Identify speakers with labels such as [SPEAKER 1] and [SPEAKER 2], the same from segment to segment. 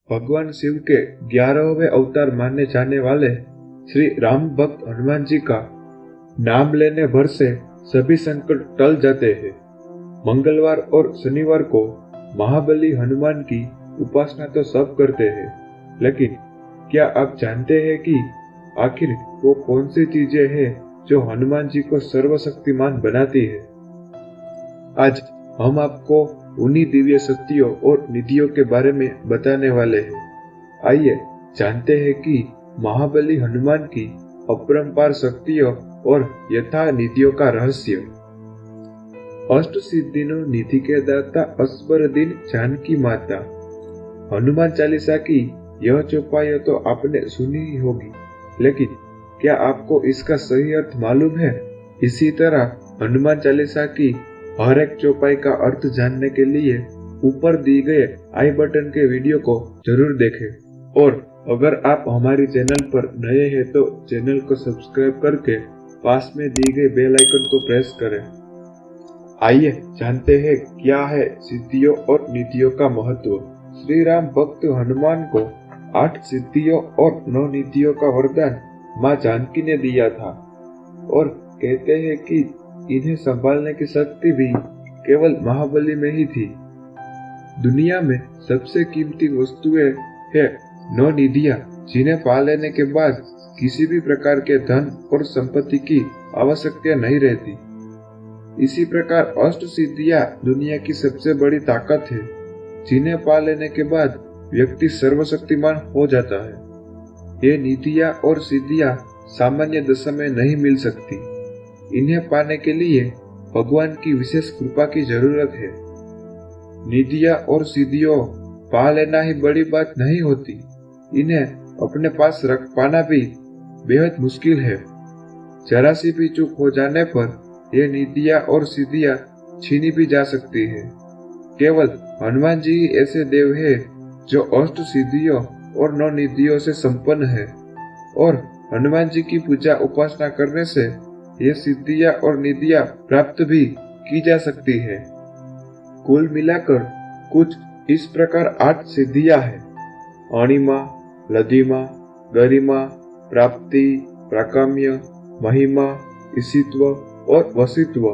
[SPEAKER 1] भगवान शिव के 11वें अवतार माने जाने वाले श्री राम भक्त हनुमान जी का नाम लेने भर से सभी संकट टल जाते हैं। मंगलवार और शनिवार को महाबली हनुमान की उपासना तो सब करते हैं, लेकिन क्या आप जानते हैं कि आखिर वो कौन सी चीजें हैं जो हनुमान जी को सर्वशक्तिमान बनाती है? आज हम आपको उन्हीं दिव्य शक्तियों और निधियों के बारे में बताने वाले हैं। आइए जानते हैं कि महाबली हनुमान की अपरंपार शक्तियों और यथा निधियों का रहस्य। अष्ट सिद्धिनो निधि के दाता असबर दिन जानकी माता। हनुमान चालीसा की यह चौपाई तो आपने सुनी ही होगी, लेकिन क्या आपको इसका सही अर्थ मालूम है? इसी तरह हनुमान चालीसा की हर एक चौपाई का अर्थ जानने के लिए ऊपर दिए गए आई बटन के वीडियो को जरूर देखें। और अगर आप हमारी चैनल पर नए हैं तो चैनल को सब्सक्राइब करके पास में दी गई बेल आइकन को प्रेस करें। आइए जानते हैं क्या है सिद्धियों और निधियों का महत्व। श्री राम भक्त हनुमान को 8 सिद्धियों और 9 निधियों का वरदान माँ जानकी ने दिया था, और कहते हैं कि इन्हें संभालने की शक्ति भी केवल महाबली में ही थी। दुनिया में सबसे कीमती वस्तुएं है 9 निधियां, जिन्हें पा लेने के बाद किसी भी प्रकार के धन और संपत्ति की आवश्यकता नहीं रहती। इसी प्रकार अष्ट सिद्धियां दुनिया की सबसे बड़ी ताकत है, जिन्हें पा लेने के बाद व्यक्ति सर्वशक्तिमान हो जाता है। ये निधियां और सिद्धियां सामान्य दशा में नहीं मिल सकती। इन्हें पाने के लिए भगवान की विशेष कृपा की जरूरत है। निधियां और सिद्धियों पा लेना ही बड़ी बात नहीं होती, इन्हें अपने पास रख पाना भी बेहद मुश्किल है। जरा सी भी चूक हो जाने पर ये निधियां और सिद्धियां छीनी भी जा सकती है। केवल हनुमान जी ही ऐसे देव है जो अष्ट सिद्धियों और 9 निधियों से संपन्न है, और हनुमान जी की पूजा उपासना करने से ये सिद्धियां और निधियां प्राप्त भी की जा सकती है। कुल मिलाकर कुछ इस प्रकार 8 सिद्धियां हैं: अणिमा, लधिमा, गरिमा, प्राप्ति, प्राकाम्य, महिमा, ईशित्व और वसित्व।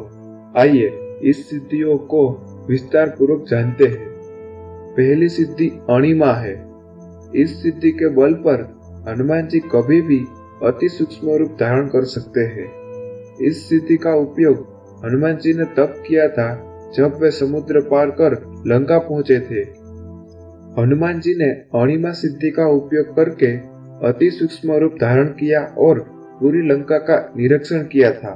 [SPEAKER 1] आइए इस सिद्धियों को विस्तार पूर्वक जानते हैं। पहली सिद्धि अणिमा है। इस सिद्धि के बल पर हनुमान जी कभी भी अति सूक्ष्म रूप धारण कर सकते हैं। इस सिद्धि का उपयोग हनुमान जी ने तब किया था जब वे समुद्र पार कर लंका पहुंचे थे। हनुमान जी ने अणिमा सिद्धि का उपयोग करके अति सूक्ष्म रूप धारण किया और पूरी लंका का निरीक्षण किया था।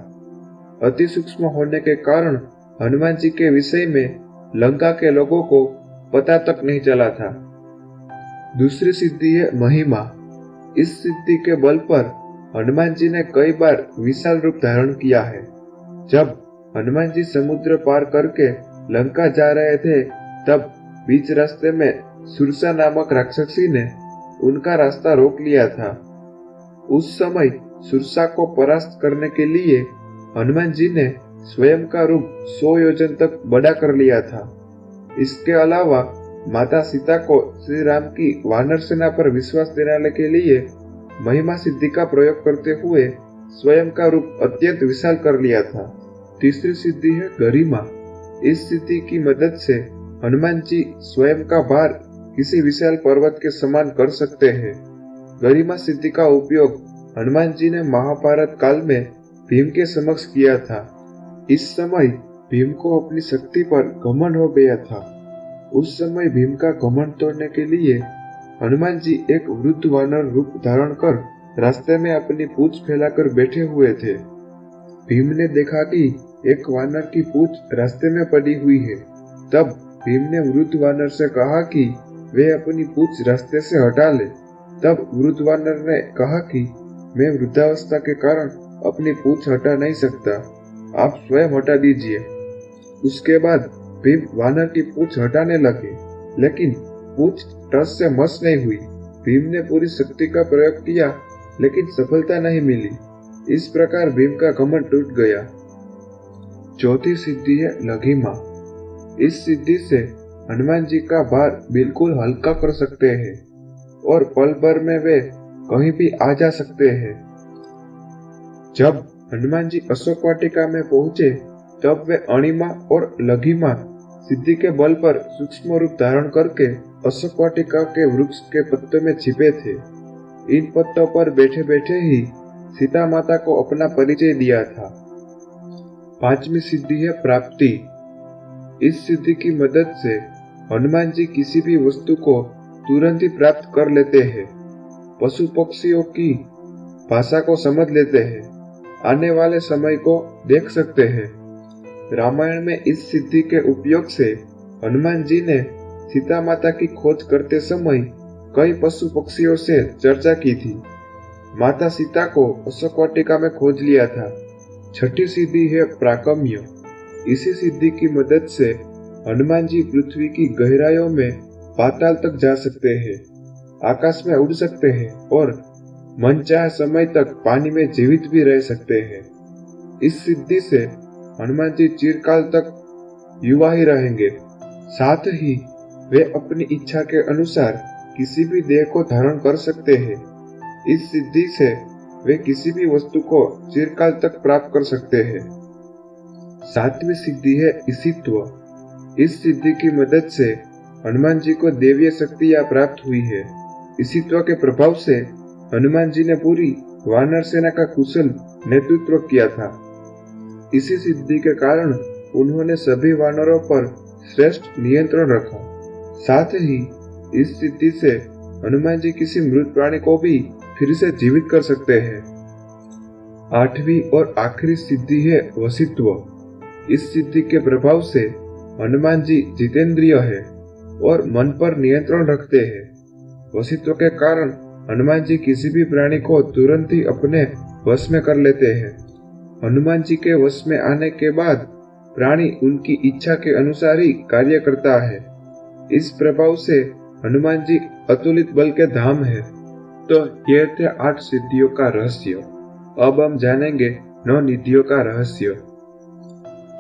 [SPEAKER 1] अति सूक्ष्म होने के कारण हनुमान जी के विषय में लंका के लोगों को पता तक नहीं चला था। दूसरी सिद्धि है महिमा। इस सिद्धि के बल पर हनुमान जी ने कई बार विशाल रूप धारण किया है। जब हनुमान जी समुद्र पार करके लंका जा रहे थे, तब बीच रास्ते में सुरसा नामक राक्षसी ने उनका रास्ता रोक लिया था। उस समय सुरसा को परास्त करने के लिए हनुमान जी ने स्वयं का रूप 100 योजन तक बड़ा कर लिया था। इसके अलावा माता सीता को श्री राम की वानर सेना पर विश्वास दिलाने के लिए महिमा सिद्धि का प्रयोग करते हुए स्वयं का रूप अत्यंत विशाल कर लिया था। तीसरी सिद्धि है गरिमा। इस सिद्धि की मदद से हनुमान जी स्वयं का भार किसी विशाल पर्वत के समान कर सकते हैं। गरिमा सिद्धि का उपयोग हनुमान जी ने महाभारत काल में भीम के समक्ष किया था। इस समय भीम को अपनी शक्ति पर घमंड हो गया था। उस समय भीम का घमंड तोड़ने के लिए हनुमान जी एक वृद्ध वानर रूप धारण कर रास्ते में अपनी पूंछ फैलाकर बैठे हुए थे। भीम ने देखा कि एक वानर की पूंछ रास्ते में पड़ी हुई है। तब भीम ने वृद्ध वानर से कहा कि वे अपनी पूंछ रास्ते से हटा ले। तब वृद्ध वानर ने कहा कि मैं वृद्धावस्था के कारण अपनी पूंछ हटा नहीं सकता, आप स्वयं हटा दीजिए। उसके बाद भीम वानर की पूंछ हटाने लगे, लेकिन पूंछ टस से मस नहीं हुई। भीम ने पूरी शक्ति का प्रयोग किया, लेकिन सफलता नहीं मिली। इस प्रकार भीम का घमंड टूट गया। चौथी सिद्धि है लघिमा। इस सिद्धि से हनुमान जी का भार बिल्कुल हल्का कर सकते हैं और पल भर में वे कहीं भी आ जा सकते हैं। जब हनुमान जी अशोक वाटिका में पहुंचे तब वे अणिमा और लघिमा सिद्धि के बल पर सूक्ष्म रूप धारण करके अशोक वाटिका के वृक्ष के पत्तों में छिपे थे। इन पत्तों पर बैठे बैठे ही सीता माता को अपना परिचय दिया था। पांचवी सिद्धि है प्राप्ति। इस सिद्धि की मदद से हनुमान जी किसी भी वस्तु को तुरंत ही प्राप्त कर लेते हैं, पशु पक्षियों की भाषा को समझ लेते हैं, आने वाले समय को देख सकते हैं। रामायण में इस सिद्धि के उपयोग से हनुमान जी ने सीता माता की खोज करते समय कई पशु पक्षियों से चर्चा की थी। माता सीता को अशोक वाटिका में खोज लिया था। छठी सिद्धि है प्राकम्य। इसी सिद्धि की मदद से हनुमान जी पृथ्वी की गहराइयों में पाताल तक जा सकते हैं, आकाश में उड़ सकते हैं और मनचाहे समय तक पानी में जीवित भी रह सकते हैं। इस सिद्धि से हनुमान जी चिरकाल तक युवा ही रहेंगे। साथ ही वे अपनी इच्छा के अनुसार किसी भी देह को धारण कर सकते हैं। इस सिद्धि से वे किसी भी वस्तु को चिरकाल तक प्राप्त कर सकते हैं। सातवीं सिद्धि है ईशित्व। इस सिद्धि की मदद से हनुमान जी को दैवीय शक्तियां प्राप्त हुई है। ईशित्व के प्रभाव से हनुमान जी ने पूरी वानर सेना का कुशल नेतृत्व किया था। इसी सिद्धि के कारण उन्होंने सभी वानरों पर श्रेष्ठ नियंत्रण रखा। साथ ही इस सिद्धि से हनुमान जी किसी मृत प्राणी को भी फिर से जीवित कर सकते हैं। आठवीं और आखिरी सिद्धि है वशित्व। इस सिद्धि के प्रभाव से हनुमान जी जितेंद्रिय है और मन पर नियंत्रण रखते हैं। वशित्व के कारण हनुमान जी किसी भी प्राणी को तुरंत ही अपने वश में कर लेते हैं। हनुमान जी के वश में आने के बाद प्राणी उनकी इच्छा के अनुसार ही कार्य करता है। इस प्रभाव से हनुमान जी अतुलित बल के धाम है। तो ये थे 8 सिद्धियों का रहस्य। अब हम जानेंगे 9 निधियों का रहस्य।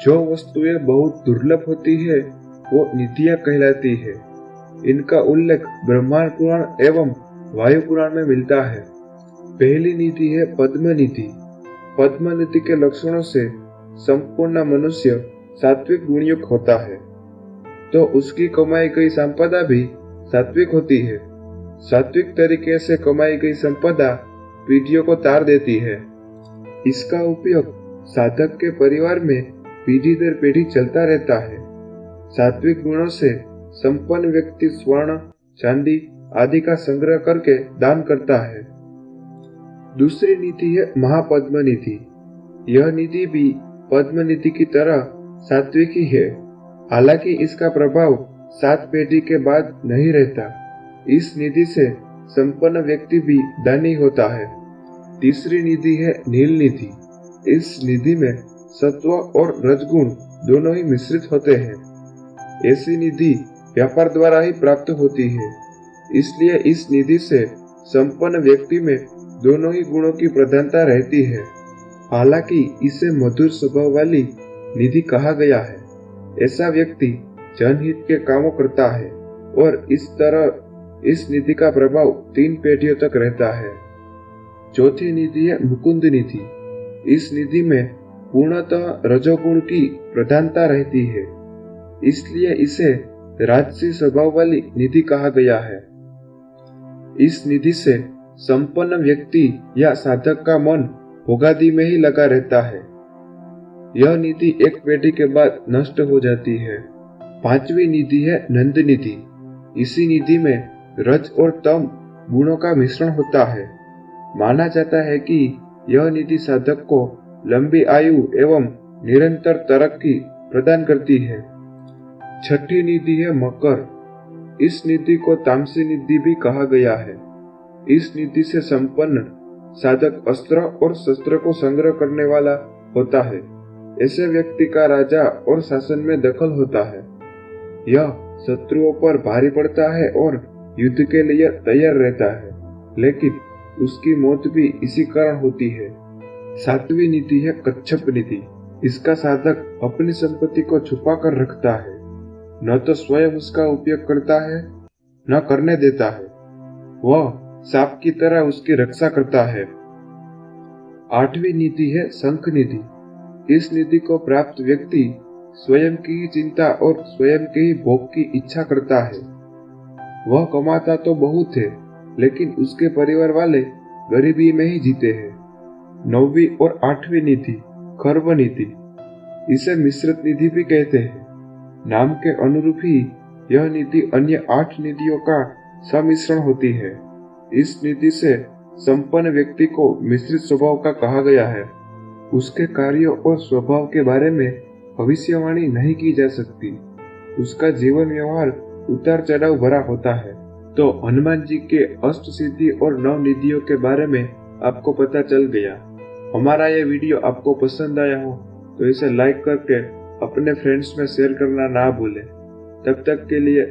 [SPEAKER 1] जो वस्तुएं बहुत दुर्लभ होती है वो निधियां कहलाती है। इनका उल्लेख ब्रह्मांड पुराण एवं वायु पुराण में मिलता है। पहली निधि है पद्म निधि। पद्म निधि के लक्षणों से संपूर्ण मनुष्य सात्विक गुणयुक्त होता है, तो उसकी कमाई गई संपदा भी सात्विक होती है। सात्विक तरीके से कमाई गई संपदा पीढ़ियों को तार देती है। इसका उपयोग साधक के परिवार में पीढ़ी दर पीढ़ी चलता रहता है। सात्विक गुणों से संपन्न व्यक्ति स्वर्ण, चांदी आदि का संग्रह करके दान करता है। दूसरी निधि है महापद्म निधि। यह निधि भी पद्म निधि की तरह सात्विक ही है, हालांकि इसका प्रभाव 7 पीढ़ी के बाद नहीं रहता। इस निधि से संपन्न व्यक्ति भी दानी होता है। तीसरी निधि है नील निधि। इस निधि में सत्व और रजगुण दोनों ही मिश्रित होते हैं। ऐसी निधि व्यापार द्वारा ही प्राप्त होती है, इसलिए इस निधि से संपन्न व्यक्ति में दोनों ही गुणों की प्रधानता रहती है। हालांकि इसे मधुर स्वभाव वाली निधि कहा गया है। ऐसा व्यक्ति जनहित के कामों करता है और इस तरह इस निधि का प्रभाव 3 पीढ़ियों तक रहता है। चौथी निधि है मुकुंद निधि। इस निधि में पूर्णतः रजोगुण की प्रधानता रहती है, इसलिए इसे राजसी स्वभाव वाली निधि कहा गया है। इस निधि से संपन्न व्यक्ति या साधक का मन भोगादि में ही लगा रहता है। यह निधि एक पीढ़ी के बाद नष्ट हो जाती है। पांचवी निधि है नंद निधि। इसी निधि में रज और तम गुणों का मिश्रण होता है। माना जाता है कि यह निधि साधक को लंबी आयु एवं निरंतर तरक्की प्रदान करती है। छठी निधि है मकर। इस निधि को तामसी निधि भी कहा गया है। इस निधि से संपन्न साधक अस्त्र और शस्त्र को संग्रह करने वाला होता है। ऐसे व्यक्ति का राजा और शासन में दखल होता है। यह शत्रुओं पर भारी पड़ता है और युद्ध के लिए तैयार रहता है, लेकिन उसकी मौत भी इसी कारण होती है। सातवीं निधि है कच्छप निधि। इसका साधक अपनी संपत्ति को छुपा कर रखता है। न तो स्वयं उसका उपयोग करता है न करने देता है। वह सांप की तरह उसकी रक्षा करता है। 8वीं नीति है शंख नीति। इस नीति को प्राप्त व्यक्ति स्वयं की ही चिंता और स्वयं के ही भोग की इच्छा करता है। वह कमाता तो बहुत है, लेकिन उसके परिवार वाले गरीबी में ही जीते हैं। 9वीं और 8वीं नीति खर्व नीति। इसे मिश्रित नीति भी कहते हैं। नाम के अनुरूप ही यह नीति अन्य 8 नीतियों का सम्मिश्रण होती है। इस नीति से संपन्न व्यक्ति को मिश्रित स्वभाव का कहा गया है। उसके कार्यों और स्वभाव के बारे में भविष्यवाणी नहीं की जा सकती। उसका जीवन व्यवहार उतार चढ़ाव भरा होता है। तो हनुमान जी के अष्ट सिद्धि और 9 निधियों के बारे में आपको पता चल गया। हमारा ये वीडियो आपको पसंद आया हो तो इसे लाइक करके अपने फ्रेंड्स में शेयर करना ना भूलें। तब तक के लिए